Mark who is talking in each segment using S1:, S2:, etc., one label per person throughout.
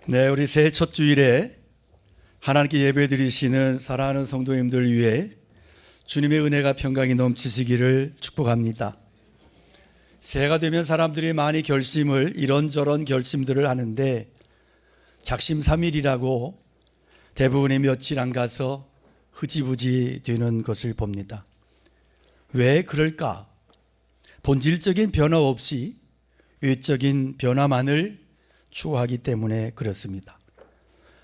S1: 네, 우리 새해 첫 주일에 하나님께 예배드리시는 사랑하는 성도님들 위해 주님의 은혜가 평강이 넘치시기를 축복합니다. 새해가 되면 사람들이 많이 결심을 이런저런 결심들을 하는데 작심삼일이라고 대부분의 며칠 안 가서 흐지부지 되는 것을 봅니다. 왜 그럴까? 본질적인 변화 없이 외적인 변화만을 추구하기 때문에 그렇습니다.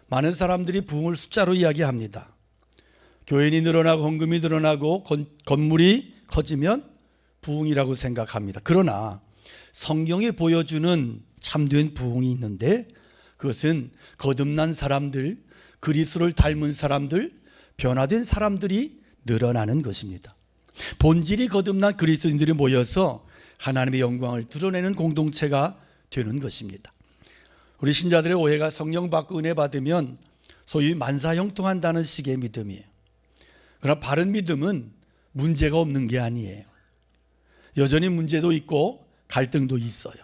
S1: 많은 사람들이 부흥을 숫자로 이야기합니다. 교인이 늘어나고 헌금이 늘어나고 건물이 커지면 부흥이라고 생각합니다. 그러나 성경이 보여주는 참된 부흥이 있는데 그것은 거듭난 사람들, 그리스도를 닮은 사람들, 변화된 사람들이 늘어나는 것입니다. 본질이 거듭난 그리스도인들이 모여서 하나님의 영광을 드러내는 공동체가 되는 것입니다. 우리 신자들의 오해가 성령 받고 은혜 받으면 소위 만사형통한다는 식의 믿음이에요. 그러나 바른 믿음은 문제가 없는 게 아니에요. 여전히 문제도 있고 갈등도 있어요.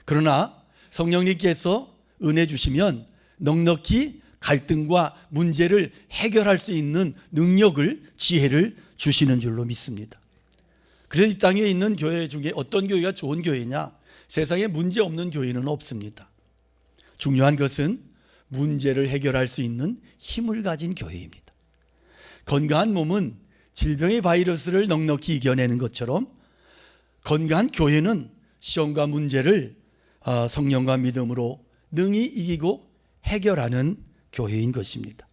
S1: 그러나 성령님께서 은혜 주시면 넉넉히 갈등과 문제를 해결할 수 있는 능력을, 지혜를 주시는 줄로 믿습니다. 그래서 이 땅에 있는 교회 중에 어떤 교회가 좋은 교회냐? 세상에 문제 없는 교회는 없습니다. 중요한 것은 문제를 해결할 수 있는 힘을 가진 교회입니다. 건강한 몸은 질병의 바이러스를 넉넉히 이겨내는 것처럼 건강한 교회는 시험과 문제를 성령과 믿음으로 능히 이기고 해결하는 교회인 것입니다.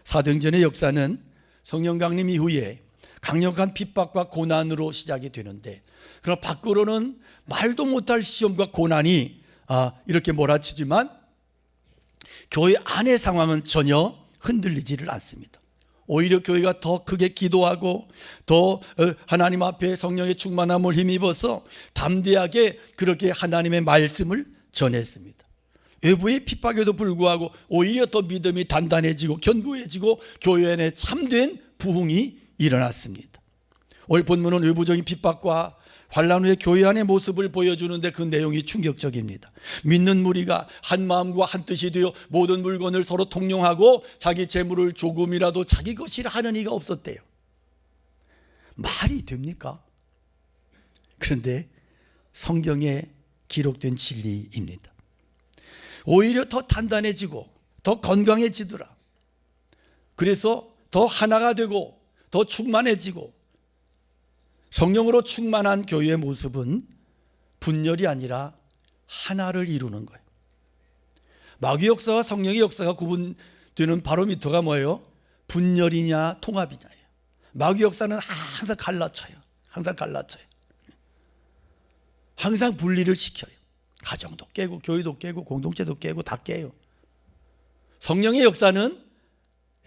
S1: 사도행전의 역사는 성령 강림 이후에 강력한 핍박과 고난으로 시작이 되는데 그러나 밖으로는 말도 못할 시험과 고난이 이렇게 몰아치지만 교회 안의 상황은 전혀 흔들리지를 않습니다. 오히려 교회가 더 크게 기도하고 더 하나님 앞에 성령의 충만함을 힘입어서 담대하게 그렇게 하나님의 말씀을 전했습니다. 외부의 핍박에도 불구하고 오히려 더 믿음이 단단해지고 견고해지고 교회 안에 참된 부흥이 일어났습니다. 오늘 본문은 외부적인 핍박과 환난 후에 교회 안의 모습을 보여주는데 그 내용이 충격적입니다. 믿는 무리가 한 마음과 한 뜻이 되어 모든 물건을 서로 통용하고 자기 재물을 조금이라도 자기 것이라 하는 이가 없었대요. 말이 됩니까? 그런데 성경에 기록된 진리입니다. 오히려 더 단단해지고 더 건강해지더라. 그래서 더 하나가 되고 더 충만해지고 성령으로 충만한 교회의 모습은 분열이 아니라 하나를 이루는 거예요. 마귀 역사와 성령의 역사가 구분되는 바로미터가 뭐예요? 분열이냐 통합이냐예요. 마귀 역사는 항상 갈라쳐요. 항상 분리를 시켜요. 가정도 깨고 교회도 깨고 공동체도 깨고 다 깨요. 성령의 역사는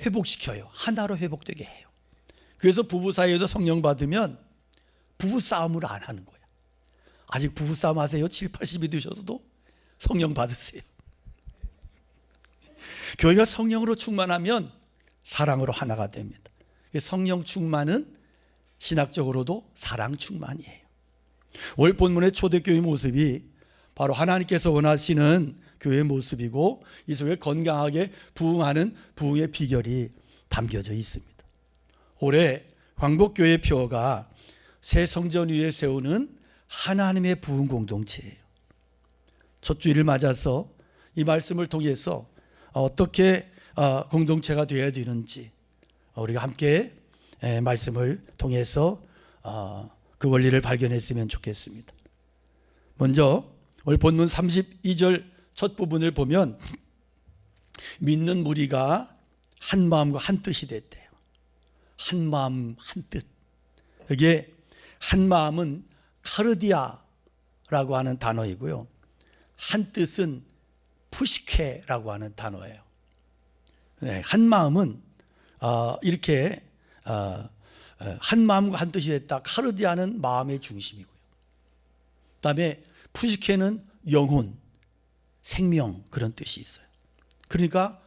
S1: 회복시켜요. 하나로 회복되게 해요. 그래서 부부 사이에도 성령 받으면 부부싸움을 안 하는 거야. 아직 부부싸움 하세요? 7, 80이 되셔서도 성령 받으세요. 교회가 성령으로 충만하면 사랑으로 하나가 됩니다. 성령 충만은 신학적으로도 사랑 충만이에요. 오늘 본문의 초대교회 모습이 바로 하나님께서 원하시는 교회의 모습이고 이 속에 건강하게 부흥하는 부흥의 비결이 담겨져 있습니다. 올해 광복교회 표어가 새 성전 위에 세우는 하나님의 부흥 공동체예요. 첫 주일을 맞아서 이 말씀을 통해서 어떻게 공동체가 되어야 되는지 우리가 함께 말씀을 통해서 그 원리를 발견했으면 좋겠습니다. 먼저 오늘 본문 32절 첫 부분을 보면 믿는 무리가 한 마음과 한 뜻이 됐대요. 한 마음 한 뜻. 여기에 한 마음은 카르디아라고 하는 단어이고요. 한 뜻은 푸시케라고 하는 단어예요. 네, 한 마음은 이렇게 한 마음과 한 뜻이 됐다. 카르디아는 마음의 중심이고요. 그다음에 푸시케는 영혼, 생명 그런 뜻이 있어요. 그러니까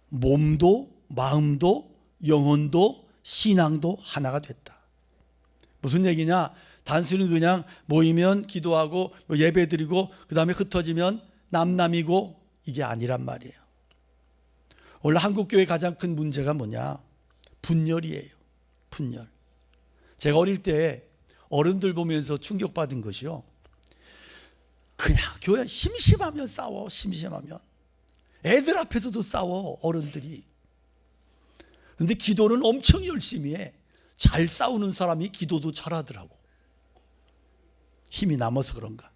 S1: 몸도 마음도 영혼도 신앙도 하나가 됐다. 무슨 얘기냐? 단순히 그냥 모이면 기도하고 예배드리고 그 다음에 흩어지면 남남이고 이게 아니란 말이에요. 오늘 한국교회 가장 큰 문제가 뭐냐? 분열이에요. 분열. 제가 어릴 때 어른들 보면서 충격받은 것이요, 그냥 교회 심심하면 싸워. 심심하면 애들 앞에서도 싸워, 어른들이. 근데 기도는 엄청 열심히 해. 잘 싸우는 사람이 기도도 잘하더라고. 힘이 남아서 그런가.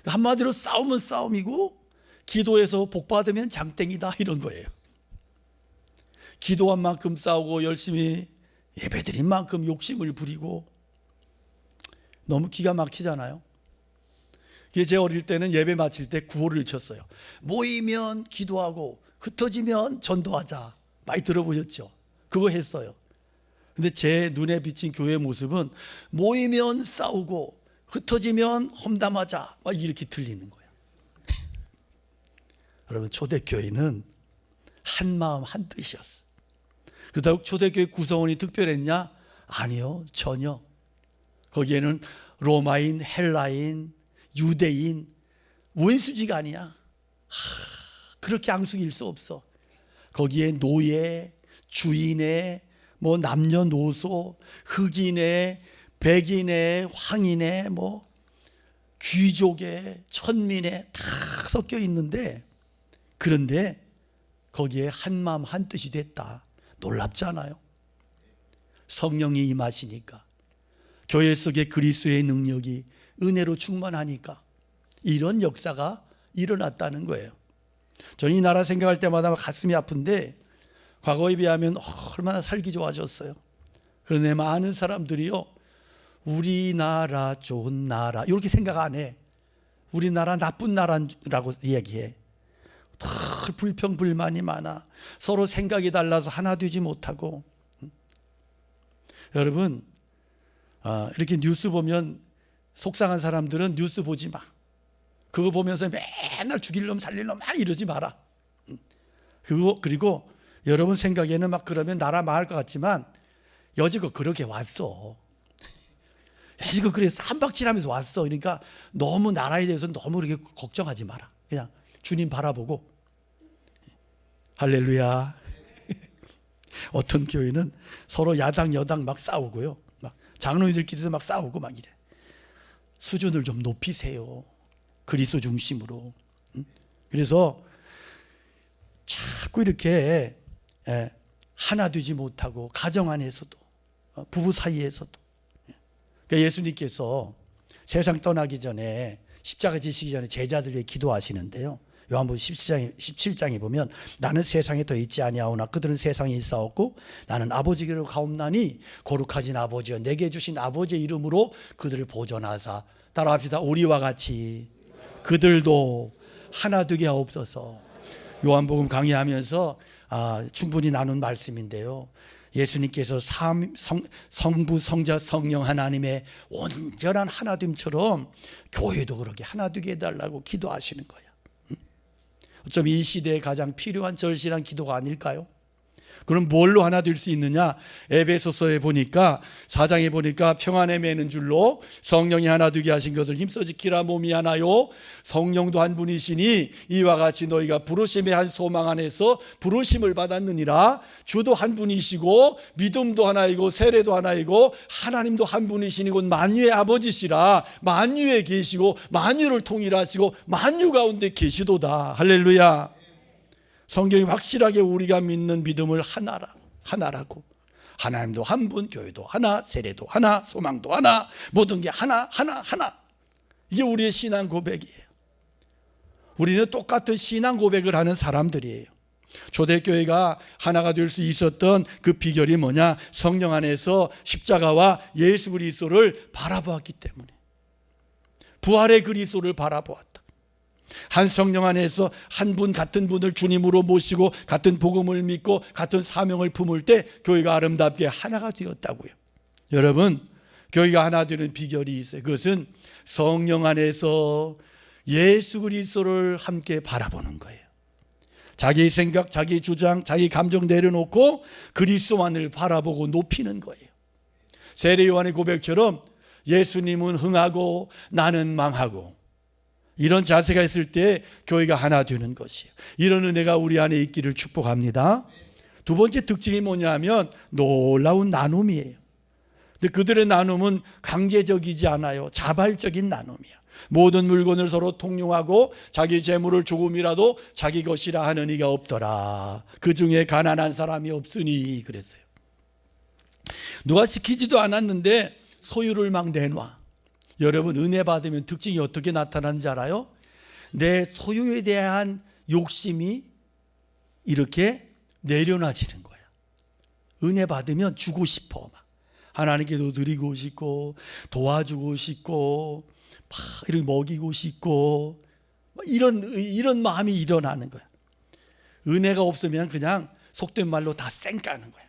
S1: 한마디로 싸우면 싸움이고 기도해서 복 받으면 장땡이다, 이런 거예요. 기도한 만큼 싸우고 열심히 예배드린 만큼 욕심을 부리고, 너무 기가 막히잖아요. 제 어릴 때는 예배 마칠 때 구호를 쳤어요. 모이면 기도하고 흩어지면 전도하자. 많이 들어보셨죠? 그거 했어요. 근데 제 눈에 비친 교회 모습은 모이면 싸우고 흩어지면 험담하자, 막 이렇게 들리는 거예요. 여러분, 초대교회는 한 마음 한 뜻이었어요. 그렇다고 초대교회 구성원이 특별했냐? 아니요, 전혀. 거기에는 로마인, 헬라인, 유대인, 원수지가 아니야. 그렇게 앙숙일 수 없어. 거기에 노예, 주인의, 남녀노소, 흑인의, 백인의, 황인의, 귀족의, 천민의 다 섞여 있는데, 그런데 거기에 한마음 한뜻이 됐다. 놀랍지 않아요? 성령이 임하시니까, 교회 속에 그리스도의 능력이 은혜로 충만하니까 이런 역사가 일어났다는 거예요. 저는 이 나라 생각할 때마다 가슴이 아픈데, 과거에 비하면 얼마나 살기 좋아졌어요. 그런데 많은 사람들이요, 우리나라 좋은 나라 이렇게 생각 안 해. 우리나라 나쁜 나라라고 얘기해. 늘 불평불만이 많아. 서로 생각이 달라서 하나 되지 못하고. 여러분, 이렇게 뉴스 보면 속상한 사람들은 뉴스 보지 마. 그거 보면서 맨날 죽일 놈 살릴 놈 막 이러지 마라. 그리고 여러분 생각에는 막 그러면 나라 망할 것 같지만 여지껏 그렇게 왔어. 여지껏 그래 쌈박질하면서 왔어. 그러니까 너무 나라에 대해서 너무 그렇게 걱정하지 마라. 그냥 주님 바라보고. 할렐루야. 어떤 교회는 서로 야당 여당 막 싸우고요, 막 장로님들끼리도 막 싸우고 막 이래. 수준을 좀 높이세요. 그리스도 중심으로. 그래서 자꾸 이렇게 하나 되지 못하고, 가정 안에서도, 부부 사이에서도. 그러니까 예수님께서 세상 떠나기 전에, 십자가 지시기 전에 제자들에게 기도하시는데요, 요한복음 17장에 보면 나는 세상에 더 있지 아니하오나 그들은 세상에 있사옵고 나는 아버지께로 가옵나니 거룩하신 아버지여 내게 주신 아버지의 이름으로 그들을 보존하사, 따라합시다. 우리와 같이 그들도 하나 되게 하옵소서. 요한복음 강의하면서 충분히 나눈 말씀인데요, 예수님께서 성부, 성자, 성령 하나님의 온전한 하나됨처럼 교회도 그렇게 하나 되게 해달라고 기도하시는 거예요. 어쩜 이 시대에 가장 필요한 절실한 기도가 아닐까요? 그럼 뭘로 하나 될 수 있느냐? 에베소서에 보니까 4장에 보니까 평안에 매는 줄로 성령이 하나 되게 하신 것을 힘써 지키라. 몸이 하나요 성령도 한 분이시니 이와 같이 너희가 부르심의 한 소망 안에서 부르심을 받았느니라. 주도 한 분이시고 믿음도 하나이고 세례도 하나이고 하나님도 한 분이시니 곧 만유의 아버지시라. 만유에 계시고 만유를 통일하시고 만유 가운데 계시도다. 할렐루야. 성경이 확실하게 우리가 믿는 믿음을 하나라고. 하나님도 한 분, 교회도 하나, 세례도 하나, 소망도 하나, 모든 게 하나. 이게 우리의 신앙 고백이에요. 우리는 똑같은 신앙 고백을 하는 사람들이에요. 초대교회가 하나가 될 수 있었던 그 비결이 뭐냐? 성령 안에서 십자가와 예수 그리스도를 바라보았기 때문에. 부활의 그리스도를 바라보았다. 한 성령 안에서 한 분 같은 분을 주님으로 모시고 같은 복음을 믿고 같은 사명을 품을 때 교회가 아름답게 하나가 되었다고요. 여러분, 교회가 하나 되는 비결이 있어요. 그것은 성령 안에서 예수 그리스도를 함께 바라보는 거예요. 자기 생각, 자기 주장, 자기 감정 내려놓고 그리스도만을 바라보고 높이는 거예요. 세례 요한의 고백처럼 예수님은 흥하고 나는 망하고, 이런 자세가 있을 때 교회가 하나 되는 것이에요. 이런 은혜가 우리 안에 있기를 축복합니다. 두 번째 특징이 뭐냐면 놀라운 나눔이에요. 근데 그들의 나눔은 강제적이지 않아요. 자발적인 나눔이야. 모든 물건을 서로 통용하고 자기 재물을 조금이라도 자기 것이라 하는 이가 없더라. 그 중에 가난한 사람이 없으니 그랬어요. 누가 시키지도 않았는데 소유를 막 내놔. 여러분, 은혜 받으면 특징이 어떻게 나타나는지 알아요? 내 소유에 대한 욕심이 이렇게 내려놔지는 거야. 은혜 받으면 주고 싶어. 막. 하나님께도 드리고 싶고 도와주고 싶고 막 이렇게 먹이고 싶고 이런 마음이 일어나는 거야. 은혜가 없으면 그냥 속된 말로 다 쌩까는 거야.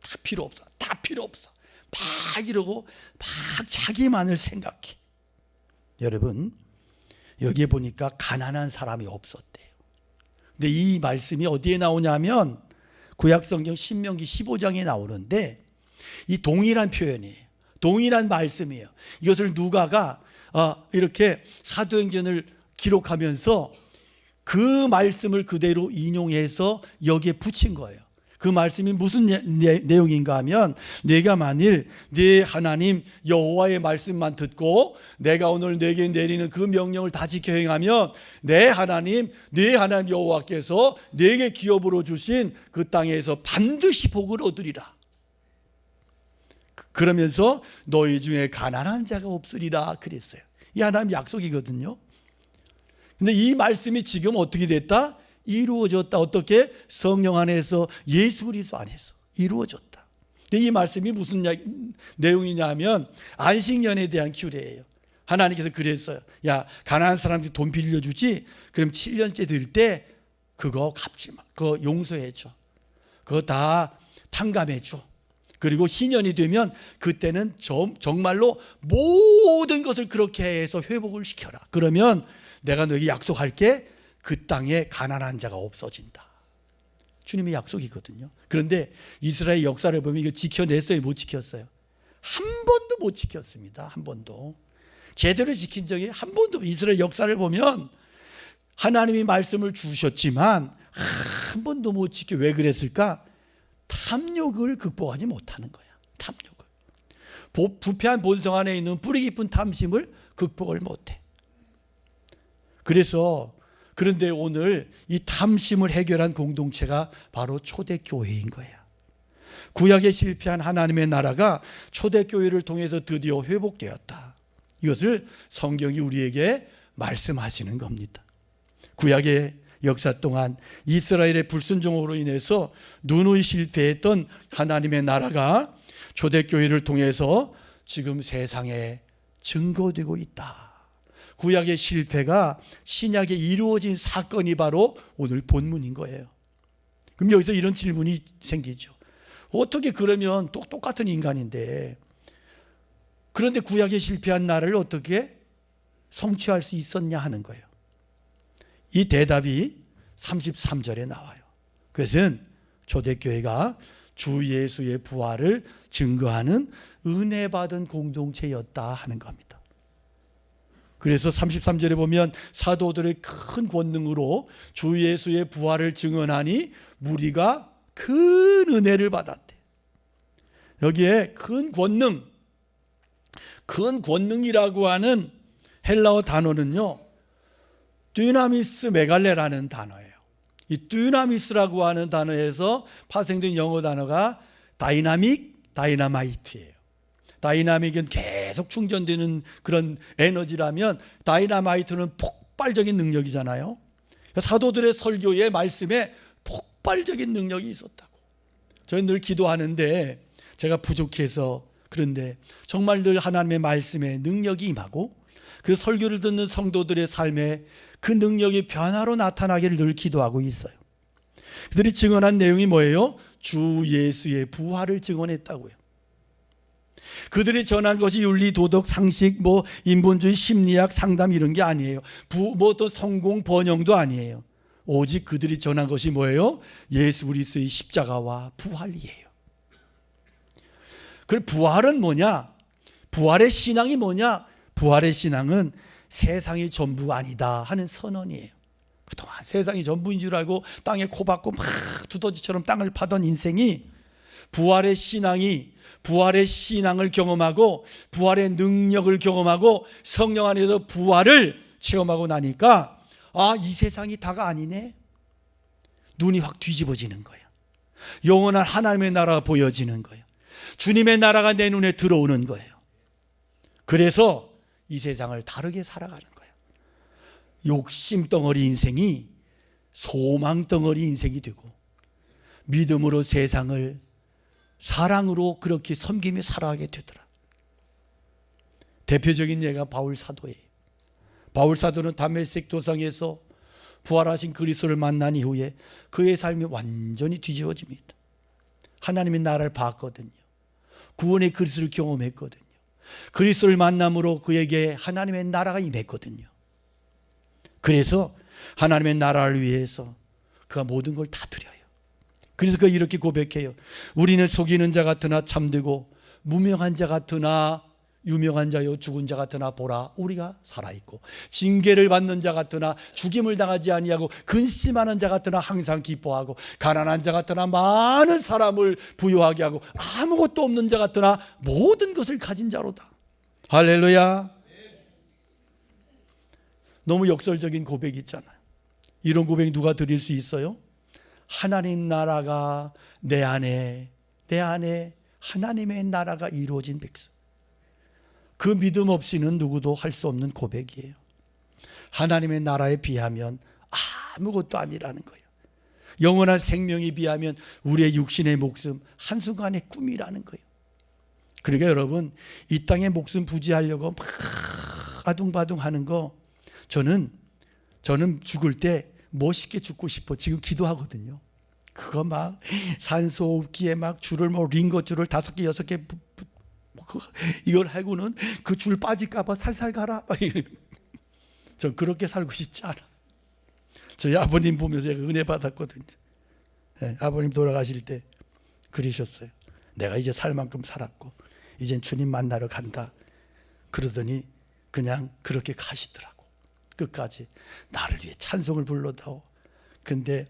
S1: 다 필요 없어. 다 필요 없어. 막 이러고 막 자기만을 생각해. 여러분, 여기에 보니까 가난한 사람이 없었대요. 근데 이 말씀이 어디에 나오냐면 구약성경 신명기 15장에 나오는데 이 동일한 표현이에요. 동일한 말씀이에요. 이것을 누가가 이렇게 사도행전을 기록하면서 그 말씀을 그대로 인용해서 여기에 붙인 거예요. 그 말씀이 무슨 내용인가 하면 내가 만일 네 하나님 여호와의 말씀만 듣고 내가 오늘 내게 내리는 그 명령을 다 지켜 행하면 내 하나님 여호와께서 내게 기업으로 주신 그 땅에서 반드시 복을 얻으리라. 그러면서 너희 중에 가난한 자가 없으리라 그랬어요. 이 하나님 약속이거든요. 근데 이 말씀이 지금 어떻게 됐다? 이루어졌다. 어떻게? 성령 안에서, 예수 그리스도 안에서 이루어졌다. 이 말씀이 무슨 내용이냐면 안식년에 대한 규례예요. 하나님께서 그랬어요. 야, 가난한 사람들이 돈 빌려주지? 그럼 7년째 될 때 그거 갚지 마. 그거 용서해줘. 그거 다 탕감해줘. 그리고 희년이 되면 그때는 정말로 모든 것을 그렇게 해서 회복을 시켜라. 그러면 내가 너에게 약속할게. 그 땅에 가난한 자가 없어진다. 주님의 약속이거든요. 그런데 이스라엘 역사를 보면 이거 지켜냈어요? 못 지켰어요? 한 번도 못 지켰습니다. 한 번도. 제대로 지킨 적이 한 번도. 이스라엘 역사를 보면 하나님이 말씀을 주셨지만 한 번도 못 지켜. 왜 그랬을까? 탐욕을 극복하지 못하는 거야. 탐욕을. 부패한 본성 안에 있는 뿌리 깊은 탐심을 극복을 못해. 그런데 오늘 이 탐심을 해결한 공동체가 바로 초대교회인 거야. 구약에 실패한 하나님의 나라가 초대교회를 통해서 드디어 회복되었다. 이것을 성경이 우리에게 말씀하시는 겁니다. 구약의 역사 동안 이스라엘의 불순종으로 인해서 누누이 실패했던 하나님의 나라가 초대교회를 통해서 지금 세상에 증거되고 있다. 구약의 실패가 신약에 이루어진 사건이 바로 오늘 본문인 거예요. 그럼 여기서 이런 질문이 생기죠. 어떻게 그러면 똑같은 인간인데 그런데 구약에 실패한 나라를 어떻게 성취할 수 있었냐 하는 거예요. 이 대답이 33절에 나와요. 그것은 초대교회가 주 예수의 부활을 증거하는 은혜 받은 공동체였다 하는 겁니다. 그래서 33절에 보면 사도들의 큰 권능으로 주 예수의 부활을 증언하니 무리가 큰 은혜를 받았대. 여기에 큰 권능이라고 하는 헬라어 단어는요, 듀나미스 메갈레라는 단어예요. 이 듀나미스라고 하는 단어에서 파생된 영어 단어가 다이나마이트예요. 다이나믹은 계속 충전되는 그런 에너지라면 다이나마이트는 폭발적인 능력이잖아요. 사도들의 설교의 말씀에 폭발적인 능력이 있었다고. 저는 늘 기도하는데 제가 부족해서 그런데 정말 늘 하나님의 말씀에 능력이 임하고 그 설교를 듣는 성도들의 삶에 그 능력이 변화로 나타나기를 늘 기도하고 있어요. 그들이 증언한 내용이 뭐예요? 주 예수의 부활을 증언했다고요. 그들이 전한 것이 윤리, 도덕, 상식, 인본주의, 심리학, 상담 이런 게 아니에요. 또 성공, 번영도 아니에요. 오직 그들이 전한 것이 뭐예요? 예수 그리스도의 십자가와 부활이에요. 그 부활은 뭐냐? 부활의 신앙이 뭐냐? 부활의 신앙은 세상이 전부가 아니다 하는 선언이에요. 그동안 세상이 전부인 줄 알고 땅에 코박고 막 두더지처럼 땅을 파던 인생이 부활의 신앙을 경험하고 부활의 능력을 경험하고 성령 안에서 부활을 체험하고 나니까 이 세상이 다가 아니네. 눈이 확 뒤집어지는 거예요. 영원한 하나님의 나라가 보여지는 거예요. 주님의 나라가 내 눈에 들어오는 거예요. 그래서 이 세상을 다르게 살아가는 거예요. 욕심 덩어리 인생이 소망 덩어리 인생이 되고, 믿음으로 세상을 사랑으로 그렇게 섬기며 살아가게 되더라. 대표적인 예가 바울 사도예요. 바울 사도는 다메섹 도상에서 부활하신 그리스도를 만난 이후에 그의 삶이 완전히 뒤집어집니다. 하나님의 나라를 봤거든요. 구원의 그리스도를 경험했거든요. 그리스도를 만남으로 그에게 하나님의 나라가 임했거든요. 그래서 하나님의 나라를 위해서 그가 모든 걸 다 드려요. 그래서 그가 이렇게 고백해요. 우리는 속이는 자 같으나 참되고 무명한 자 같으나 유명한 자요 죽은 자 같으나 보라 우리가 살아있고, 징계를 받는 자 같으나 죽임을 당하지 아니하고 근심하는 자 같으나 항상 기뻐하고, 가난한 자 같으나 많은 사람을 부유하게 하고, 아무것도 없는 자 같으나 모든 것을 가진 자로다. 할렐루야. 너무 역설적인 고백이 있잖아요. 이런 고백 누가 드릴 수 있어요? 하나님 나라가 내 안에 하나님의 나라가 이루어진 백성. 그 믿음 없이는 누구도 할 수 없는 고백이에요. 하나님의 나라에 비하면 아무것도 아니라는 거예요. 영원한 생명에 비하면 우리의 육신의 목숨 한순간의 꿈이라는 거예요. 그러니까 여러분, 이 땅의 목숨 부지하려고 막 아둥바둥 하는 거, 저는 죽을 때 멋있게 죽고 싶어 지금 기도하거든요. 그거 막 산소 호흡기에 막 줄을 링거 줄을 5개 6개 이걸 하고는 그 줄 빠질까 봐 살살 가라. 전 그렇게 살고 싶지 않아. 저희 아버님 보면서 제가 은혜 받았거든요. 네, 아버님 돌아가실 때 그러셨어요. 내가 이제 살 만큼 살았고 이젠 주님 만나러 간다. 그러더니 그냥 그렇게 가시더라고. 끝까지 나를 위해 찬송을 불러다오. 근데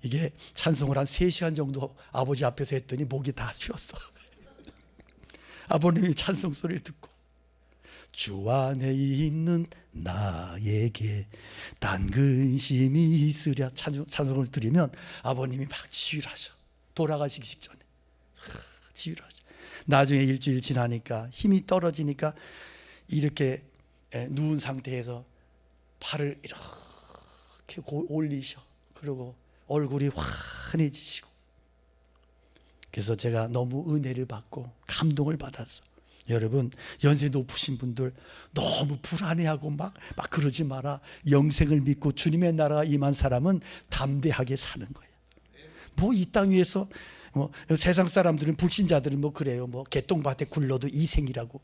S1: 이게 찬송을 한 3시간 정도 아버지 앞에서 했더니 목이 다 쉬었어. 아버님이 찬송 소리를 듣고, 주 안에 있는 나에게 단 근심이 있으랴 찬송을 드리면 아버님이 막 지휘를 하셔. 돌아가시기 직전에 지휘를 하셔. 나중에 일주일 지나니까 힘이 떨어지니까 이렇게 누운 상태에서 팔을 이렇게 올리셔. 그리고 얼굴이 환해지시고. 그래서 제가 너무 은혜를 받고 감동을 받았어. 여러분, 연세 높으신 분들 너무 불안해하고 막 그러지 마라. 영생을 믿고 주님의 나라가 임한 사람은 담대하게 사는 거예요. 뭐 이 땅 위에서 세상 사람들은 불신자들은 그래요. 개똥밭에 굴러도 이생이라고.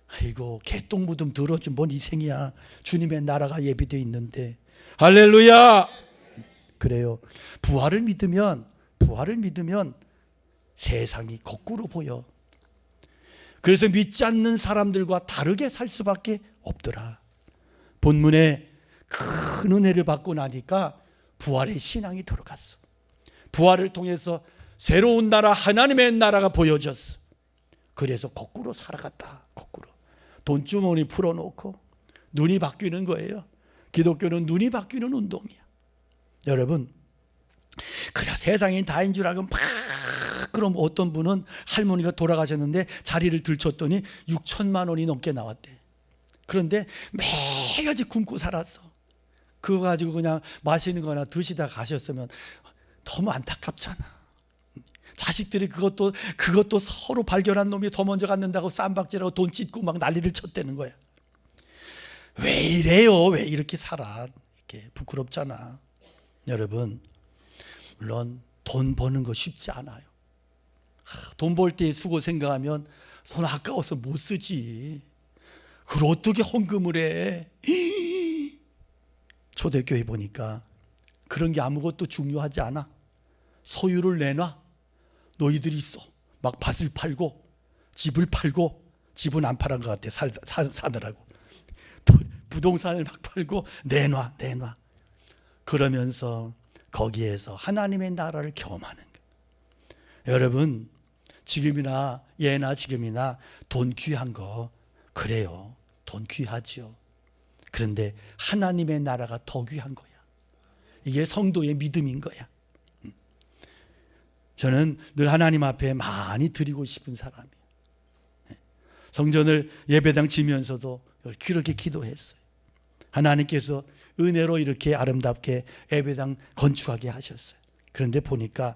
S1: 아이고, 개똥 무덤 들어준 뭔 이생이야. 주님의 나라가 예비되어 있는데. 할렐루야. 그래요. 부활을 믿으면 세상이 거꾸로 보여. 그래서 믿지 않는 사람들과 다르게 살 수밖에 없더라. 본문에 큰 은혜를 받고 나니까 부활의 신앙이 들어갔어. 부활을 통해서 새로운 나라, 하나님의 나라가 보여졌어. 그래서 거꾸로 살아갔다. 거꾸로. 돈주머니 풀어놓고 눈이 바뀌는 거예요. 기독교는 눈이 바뀌는 운동이야. 여러분, 그래 세상이 다인 줄 알고 막, 그럼 어떤 분은 할머니가 돌아가셨는데 자리를 들쳤더니 6천만 원이 넘게 나왔대. 그런데 매일같이 굶고 살았어. 그거 가지고 그냥 마시는 거나 드시다 가셨으면 너무 안타깝잖아. 자식들이 그것도 서로 발견한 놈이 더 먼저 갖는다고 쌈박질하고 돈 찢고 막 난리를 쳤다는 거야. 왜 이래요? 왜 이렇게 살아? 이렇게 부끄럽잖아. 여러분, 물론 돈 버는 거 쉽지 않아요. 돈 벌 때 수고 생각하면 돈 아까워서 못 쓰지. 그걸 어떻게 헌금을 해? 초대교회 보니까 그런 게 아무것도 중요하지 않아. 소유를 내놔. 너희들이 있어. 막 밭을 팔고 집을 팔고, 집은 안 팔은 것 같아. 사느라고 부동산을 막 팔고 내놔. 그러면서 거기에서 하나님의 나라를 경험하는 거예요. 여러분, 지금이나 예나 지금이나 돈 귀한 거 그래요. 돈 귀하죠. 그런데 하나님의 나라가 더 귀한 거야. 이게 성도의 믿음인 거야. 저는 늘 하나님 앞에 많이 드리고 싶은 사람이에요. 성전을 예배당 지면서도 그렇게 기도했어요. 하나님께서 은혜로 이렇게 아름답게 예배당 건축하게 하셨어요. 그런데 보니까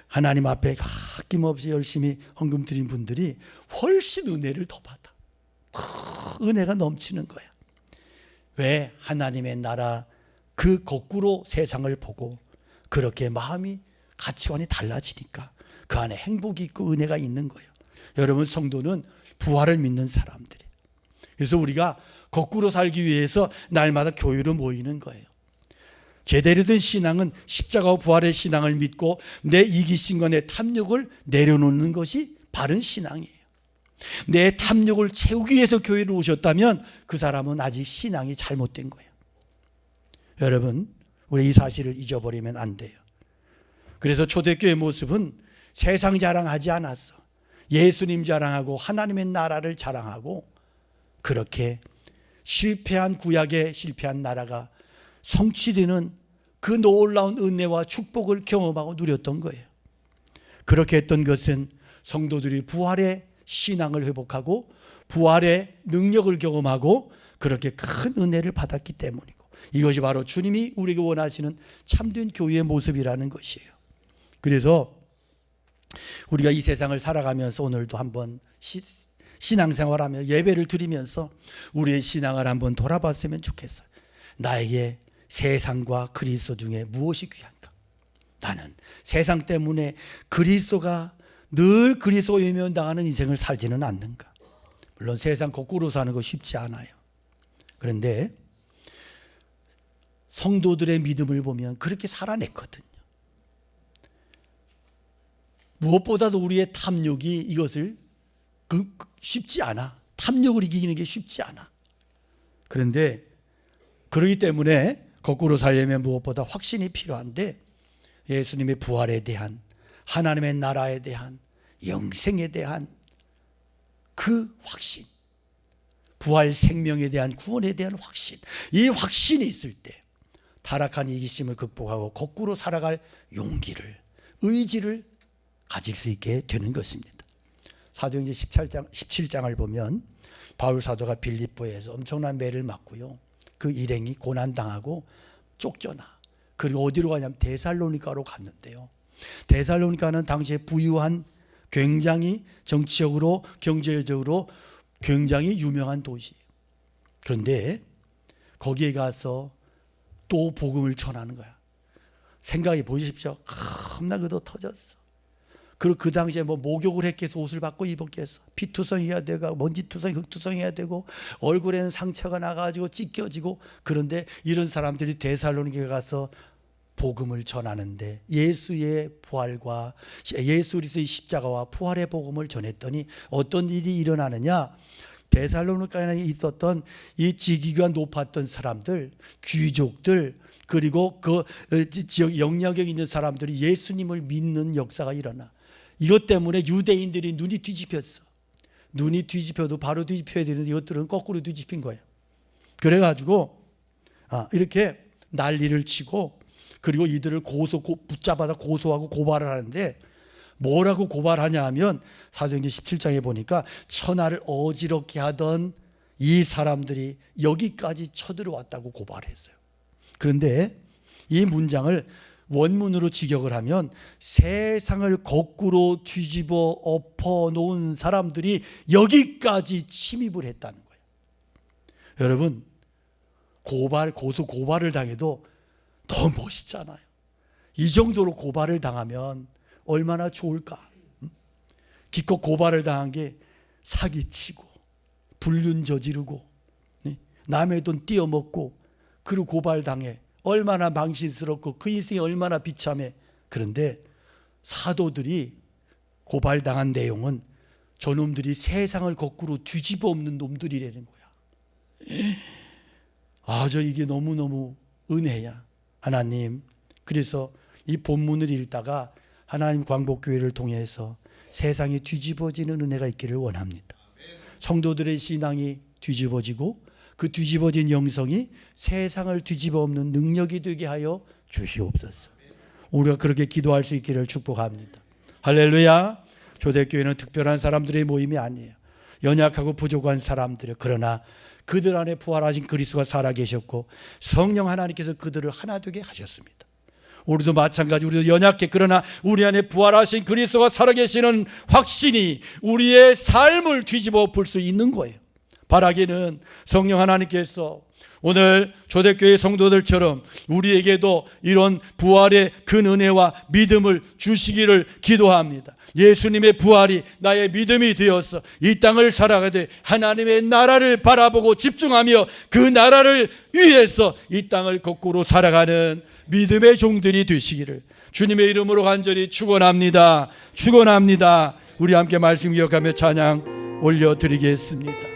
S1: 하나님 앞에 아낌없이 열심히 헌금 드린 분들이 훨씬 은혜를 더 받아. 은혜가 넘치는 거야. 왜? 하나님의 나라 그 거꾸로 세상을 보고 그렇게 마음이 가치관이 달라지니까 그 안에 행복이 있고 은혜가 있는 거예요. 여러분, 성도는 부활을 믿는 사람들이에요. 그래서 우리가 거꾸로 살기 위해서 날마다 교회로 모이는 거예요. 제대로 된 신앙은 십자가와 부활의 신앙을 믿고 내 이기심과 내 탐욕을 내려놓는 것이 바른 신앙이에요. 내 탐욕을 채우기 위해서 교회로 오셨다면 그 사람은 아직 신앙이 잘못된 거예요. 여러분, 우리 이 사실을 잊어버리면 안 돼요. 그래서 초대교회의 모습은 세상 자랑하지 않았어. 예수님 자랑하고 하나님의 나라를 자랑하고 그렇게 실패한 구약에 실패한 나라가 성취되는 그 놀라운 은혜와 축복을 경험하고 누렸던 거예요. 그렇게 했던 것은 성도들이 부활의 신앙을 회복하고 부활의 능력을 경험하고 그렇게 큰 은혜를 받았기 때문이고, 이것이 바로 주님이 우리에게 원하시는 참된 교회의 모습이라는 것이에요. 그래서 우리가 이 세상을 살아가면서 오늘도 한번 신앙생활하며 예배를 드리면서 우리의 신앙을 한번 돌아봤으면 좋겠어요. 나에게 세상과 그리스도 중에 무엇이 귀한가? 나는 세상 때문에 그리스도가 늘 그리스도 외면당하는 인생을 살지는 않는가? 물론 세상 거꾸로 사는 거 쉽지 않아요. 그런데 성도들의 믿음을 보면 그렇게 살아냈거든요. 무엇보다도 우리의 탐욕이 이것을 쉽지 않아. 탐욕을 이기는 게 쉽지 않아. 그런데 그러기 때문에 거꾸로 살려면 무엇보다 확신이 필요한데, 예수님의 부활에 대한, 하나님의 나라에 대한, 영생에 대한 그 확신, 부활 생명에 대한, 구원에 대한 확신, 이 확신이 있을 때 타락한 이기심을 극복하고 거꾸로 살아갈 용기를, 의지를 가질 수 있게 되는 것입니다. 사도행전 17장을 보면 바울 사도가 빌립보에서 엄청난 매를 맞고요, 그 일행이 고난당하고 쫓겨나. 그리고 어디로 가냐면 데살로니가로 갔는데요, 데살로니가는 당시에 부유한, 굉장히 정치적으로 경제적으로 굉장히 유명한 도시예요. 그런데 거기에 가서 또 복음을 전하는 거야. 생각해 보십시오. 겁나 그도 터졌어. 그리고 그 당시에 목욕을 했기 위해서 옷을 바꿔 입었기 위해서 피투성해야 되고 먼지투성, 흙투성해야 되고 얼굴에는 상처가 나가지고 찢겨지고. 그런데 이런 사람들이 데살로니가에 가서 복음을 전하는데 예수의 부활과 예수 그리스도의 십자가와 부활의 복음을 전했더니 어떤 일이 일어나느냐? 데살로니가에 있었던 이 직위가 높았던 사람들, 귀족들, 그리고 그 지역 영향력 있는 사람들이 예수님을 믿는 역사가 일어나. 이것 때문에 유대인들이 눈이 뒤집혔어. 눈이 뒤집혀도 바로 뒤집혀야 되는데 이것들은 거꾸로 뒤집힌 거예요. 그래가지고 이렇게 난리를 치고, 그리고 이들을 붙잡아다 고소하고 고발을 하는데, 뭐라고 고발하냐 하면 사도행전 17장에 보니까 천하를 어지럽게 하던 이 사람들이 여기까지 쳐들어왔다고 고발했어요. 그런데 이 문장을 원문으로 직역을 하면 세상을 거꾸로 뒤집어 엎어 놓은 사람들이 여기까지 침입을 했다는 거예요. 여러분, 고발을 당해도 너무 멋있잖아요. 이 정도로 고발을 당하면 얼마나 좋을까? 기껏 고발을 당한 게 사기치고 불륜 저지르고 남의 돈 띄어먹고, 그리고 고발당해. 얼마나 망신스럽고 그 인생이 얼마나 비참해. 그런데 사도들이 고발당한 내용은 저놈들이 세상을 거꾸로 뒤집어 엎는 놈들이라는 거야. 저 이게 너무너무 은혜야 하나님. 그래서 이 본문을 읽다가 하나님 광복교회를 통해서 세상이 뒤집어지는 은혜가 있기를 원합니다. 성도들의 신앙이 뒤집어지고 그 뒤집어진 영성이 세상을 뒤집어 엎는 능력이 되게 하여 주시옵소서. 우리가 그렇게 기도할 수 있기를 축복합니다. 할렐루야. 초대교회는 특별한 사람들의 모임이 아니에요. 연약하고 부족한 사람들이에요. 그러나 그들 안에 부활하신 그리스도가 살아계셨고 성령 하나님께서 그들을 하나 되게 하셨습니다. 우리도 마찬가지, 우리도 연약해. 그러나 우리 안에 부활하신 그리스도가 살아계시는 확신이 우리의 삶을 뒤집어 엎을 수 있는 거예요. 바라기는 성령 하나님께서 오늘 초대교회 성도들처럼 우리에게도 이런 부활의 큰 은혜와 믿음을 주시기를 기도합니다. 예수님의 부활이 나의 믿음이 되어서 이 땅을 살아가되 하나님의 나라를 바라보고 집중하며 그 나라를 위해서 이 땅을 거꾸로 살아가는 믿음의 종들이 되시기를 주님의 이름으로 간절히 축원합니다. 축원합니다. 우리 함께 말씀 기억하며 찬양 올려드리겠습니다.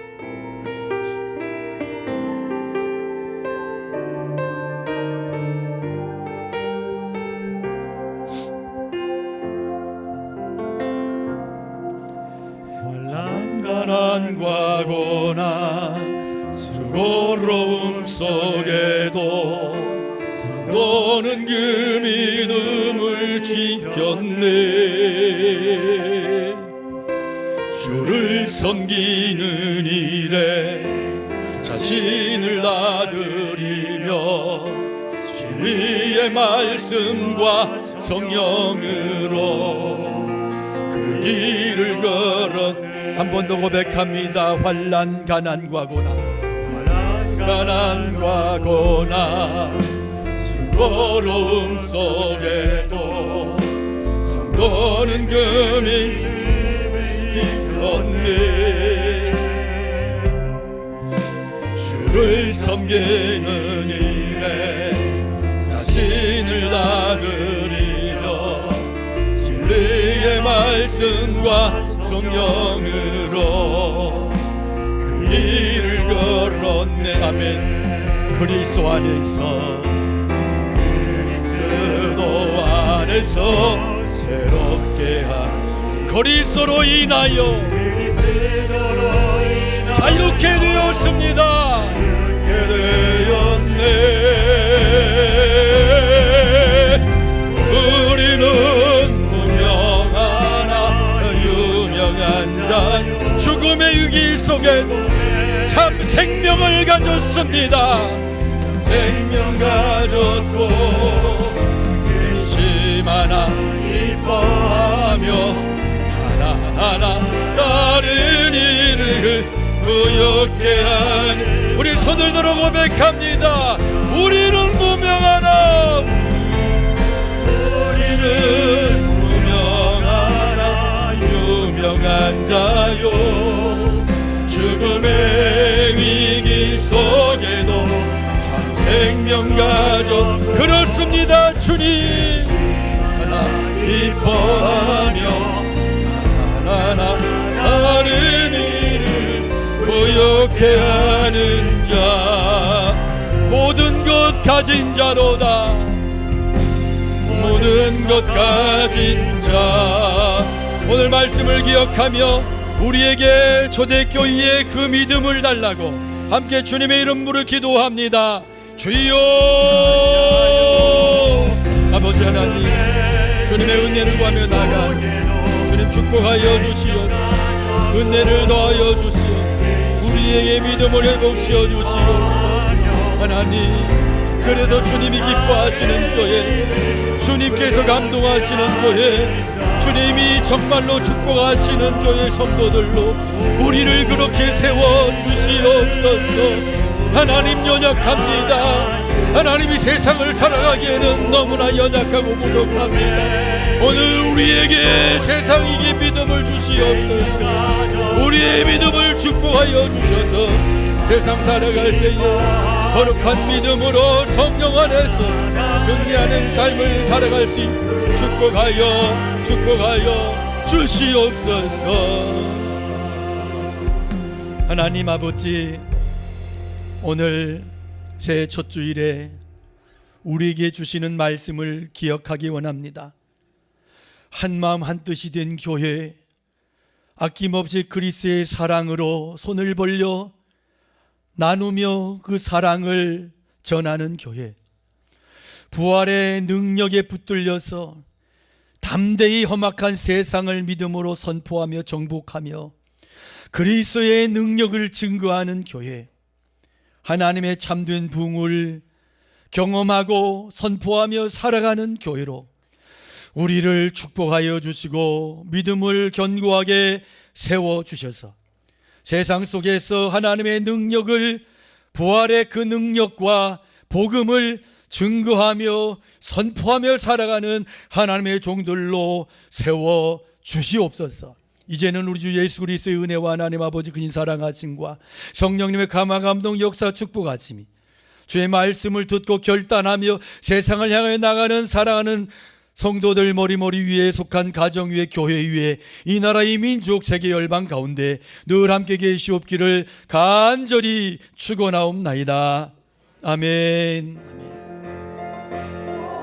S1: 가난과 고난 수고로움 속에도 너는 그 믿음을 지켰네. 주를 섬기는 일에 자신을 나들이며 진리의 말씀과 성령으로 그 길을 걸어 한 번 더 고백합니다. 환난 가난과 고난, 가난과 고난 수고로움 속에도 성도는 그 믿음을 지켰네. 주를 섬기는 일에 자신을 나들이며 진리의 말씀과 성령으로 그 길을 걸었네. 아멘. 그리스도 안에서 새롭게 하시 그리스도로 인하여 자유케 되었습니다. 자유케 되었네. 우리는 죽음의 위기 속에도 참 생명을 가졌습니다. 생명 가졌고 근심 하나 기뻐하며 하나하나 다른 일을 부욕케 하니 우리 손을 들어 고백합니다. 우리는 무명하나 우리는 유명한 자요. 죽음의 위기 속에도 참 생명 가져 그렇습니다. 주님 하나 기뻐하며 하나하나 다른 일을 부욕케 하는 자 모든 것 가진 자로다. 모든 것 가진 자 오늘 말씀을 기억하며 우리에게 초대교회의 그 믿음을 달라고 함께 주님의 이름 부르 기도합니다. 주여 아버지 하나님 주님의 은혜를 구하며 나가 주님 축복하여 주시오. 은혜를 더하여 주시오. 우리에게 믿음을 회복시켜 주시오. 하나님 그래서 주님이 기뻐하시는 교회 주님께서 감동하시는 교회 주님이 정말로 축복하시는 교회 성도들로 우리를 그렇게 세워주시옵소서. 하나님 연약합니다. 하나님이 세상을 살아가기에는 너무나 연약하고 부족합니다. 오늘 우리에게 세상 이긴 믿음을 주시옵소서. 우리의 믿음을 축복하여 주셔서 세상 살아갈 때에 거룩한 믿음으로 성령 안에서 승리하는 삶을 살아갈 수 있도록 축복하여 주시옵소서. 하나님 아버지 오늘 새해 첫 주일에 우리에게 주시는 말씀을 기억하기 원합니다. 한마음 한뜻이 된 교회, 아낌없이 그리스도의 사랑으로 손을 벌려 나누며 그 사랑을 전하는 교회, 부활의 능력에 붙들려서 담대히 험악한 세상을 믿음으로 선포하며 정복하며 그리스도의 능력을 증거하는 교회, 하나님의 참된 부흥을 경험하고 선포하며 살아가는 교회로 우리를 축복하여 주시고 믿음을 견고하게 세워주셔서 세상 속에서 하나님의 능력을, 부활의 그 능력과 복음을 증거하며 선포하며 살아가는 하나님의 종들로 세워주시옵소서. 이제는 우리 주 예수 그리스도의 은혜와 하나님 아버지 그 사랑하심과 성령님의 감화 감동 역사 축복하심이 주의 말씀을 듣고 결단하며 세상을 향해 나가는 사랑하는 성도들 머리머리 위에 속한 가정 위에 교회 위에 이 나라 이 민족 세계 열방 가운데 늘 함께 계시옵기를 간절히 축원하옵나이다. 아멘. 아멘.